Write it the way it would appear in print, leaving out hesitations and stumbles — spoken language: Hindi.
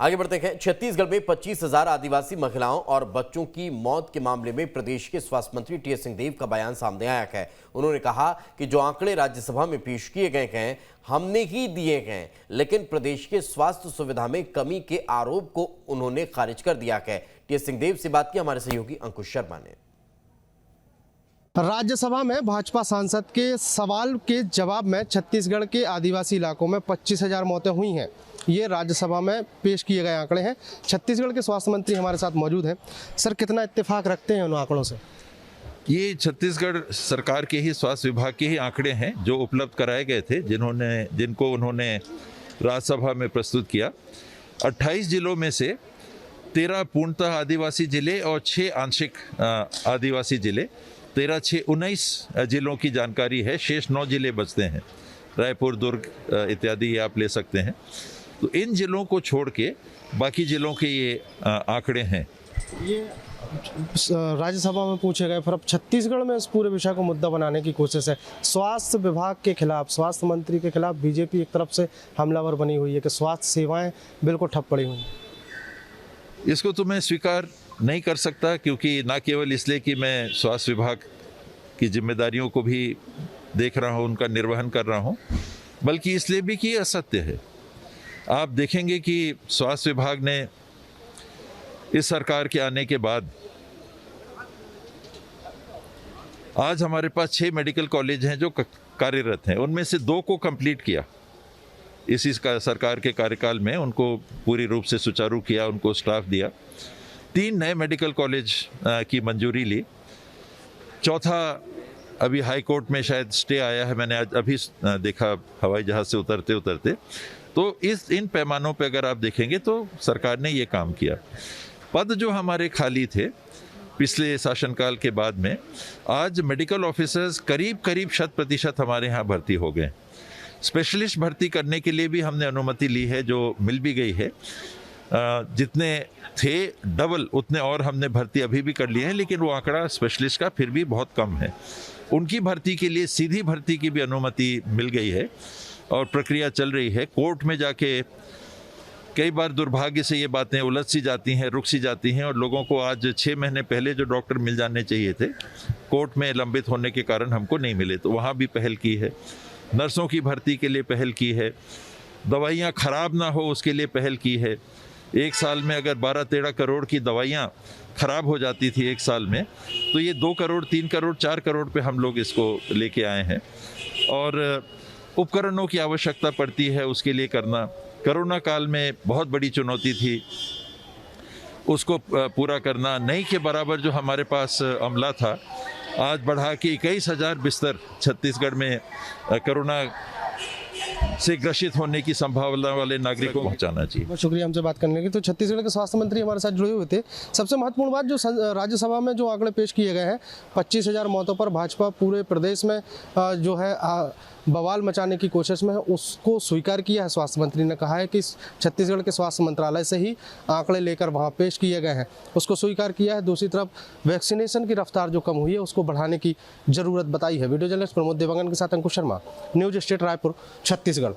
आगे बढ़ते हैं। छत्तीसगढ़ में 25,000 आदिवासी महिलाओं और बच्चों की मौत के मामले में प्रदेश के स्वास्थ्य मंत्री टीएस सिंहदेव का बयान सामने आया है। उन्होंने कहा कि जो आंकड़े राज्यसभा में पेश किए गए हैं हमने ही दिए गए, लेकिन प्रदेश के स्वास्थ्य सुविधा में कमी के आरोप को उन्होंने खारिज कर दिया है। टीएस सिंहदेव से बात की हमारे सहयोगी अंकुश शर्मा ने। राज्यसभा में भाजपा सांसद के सवाल के जवाब में छत्तीसगढ़ के आदिवासी इलाकों में 25,000 मौतें हुई हैं। ये राज्यसभा में पेश किए गए आंकड़े हैं। छत्तीसगढ़ के स्वास्थ्य मंत्री हमारे साथ मौजूद हैं। सर, कितना इत्तेफाक रखते हैं उन आंकड़ों से? ये छत्तीसगढ़ सरकार के ही स्वास्थ्य विभाग के ही आंकड़े हैं जो उपलब्ध कराए गए थे, जिनको उन्होंने राज्यसभा में प्रस्तुत किया। 28 जिलों में से 13 पूर्णतः आदिवासी जिले और 6 आंशिक आदिवासी जिले, 13, 6, 19 जिलों की जानकारी है। शेष 9 जिले बचते हैं, रायपुर, दुर्ग इत्यादि ये आप ले सकते हैं। तो इन जिलों को छोड़ के बाकी जिलों के ये आंकड़े हैं। ये राज्यसभा में पूछे गए, फिर अब छत्तीसगढ़ में इस पूरे विषय को मुद्दा बनाने की कोशिश है। स्वास्थ्य विभाग के खिलाफ, स्वास्थ्य मंत्री के खिलाफ बीजेपी एक तरफ से हमलावर बनी हुई है कि स्वास्थ्य सेवाएं बिल्कुल ठप पड़ी हुई हैं। इसको तो मैं स्वीकार नहीं कर सकता, क्योंकि ना केवल इसलिए कि मैं स्वास्थ्य विभाग की जिम्मेदारियों को भी देख रहा हूँ, उनका निर्वहन कर रहा हूँ, बल्कि इसलिए भी कि असत्य है। आप देखेंगे कि स्वास्थ्य विभाग ने इस सरकार के आने के बाद आज हमारे पास 6 मेडिकल कॉलेज हैं जो कार्यरत हैं। उनमें से 2 को कंप्लीट किया इसी सरकार के कार्यकाल में, उनको पूरी रूप से सुचारू किया, उनको स्टाफ दिया। 3 नए मेडिकल कॉलेज की मंजूरी ली। चौथा अभी हाई कोर्ट में शायद स्टे आया है, मैंने आज अभी देखा हवाई जहाज़ से उतरते उतरते। तो इन पैमानों पे अगर आप देखेंगे तो सरकार ने ये काम किया। पद जो हमारे खाली थे पिछले शासनकाल के बाद में, आज मेडिकल ऑफिसर्स करीब 100% हमारे यहाँ भर्ती हो गए। स्पेशलिस्ट भर्ती करने के लिए भी हमने अनुमति ली है, जो मिल भी गई है। जितने थे डबल उतने और हमने भर्ती अभी भी कर लिए हैं, लेकिन वो आंकड़ा स्पेशलिस्ट का फिर भी बहुत कम है। उनकी भर्ती के लिए सीधी भर्ती की भी अनुमति मिल गई है और प्रक्रिया चल रही है। कोर्ट में जाके कई बार दुर्भाग्य से ये बातें उलझ सी जाती हैं, रुक सी जाती हैं, और लोगों को आज 6 महीने पहले जो डॉक्टर मिल जाने चाहिए थे, कोर्ट में लंबित होने के कारण हमको नहीं मिले, तो वहाँ भी पहल की है। नर्सों की भर्ती के लिए पहल की है। दवाइयाँ खराब ना हो उसके लिए पहल की है। एक साल में अगर 12-13 करोड़ की दवाइयाँ खराब हो जाती थी एक साल में, तो ये 2 करोड़, 3 करोड़, 4 करोड़ पे हम लोग इसको लेके आए हैं। और उपकरणों की आवश्यकता पड़ती है उसके लिए करना। कोरोना काल में बहुत बड़ी चुनौती थी, उसको पूरा करना। नहीं के बराबर जो हमारे पास अमला था, आज बढ़ा के 21,000 बिस्तर छत्तीसगढ़ में कोरोना से ग्रसित होने की संभावना वाले नागरिकों को पहुंचाना चाहिए। बहुत शुक्रिया हमसे बात करने की। तो छत्तीसगढ़ के स्वास्थ्य मंत्री हमारे साथ जुड़े हुए थे। सबसे महत्वपूर्ण बात, जो राज्यसभा में जो आंकड़े पेश किए गए हैं 25,000 मौतों पर, भाजपा पूरे प्रदेश में जो है बवाल मचाने की कोशिश में है, उसको स्वीकार किया है। स्वास्थ्य मंत्री ने कहा है कि छत्तीसगढ़ के स्वास्थ्य मंत्रालय से ही आंकड़े लेकर वहाँ पेश किए गए हैं, उसको स्वीकार किया है। दूसरी तरफ वैक्सीनेशन की रफ्तार जो कम हुई है उसको बढ़ाने की जरूरत बताई है। वीडियो जर्नलिस्ट प्रमोद देवांगन के साथ अंकुश शर्मा, न्यूज स्टेट रायपुर, छत्तीसगढ़।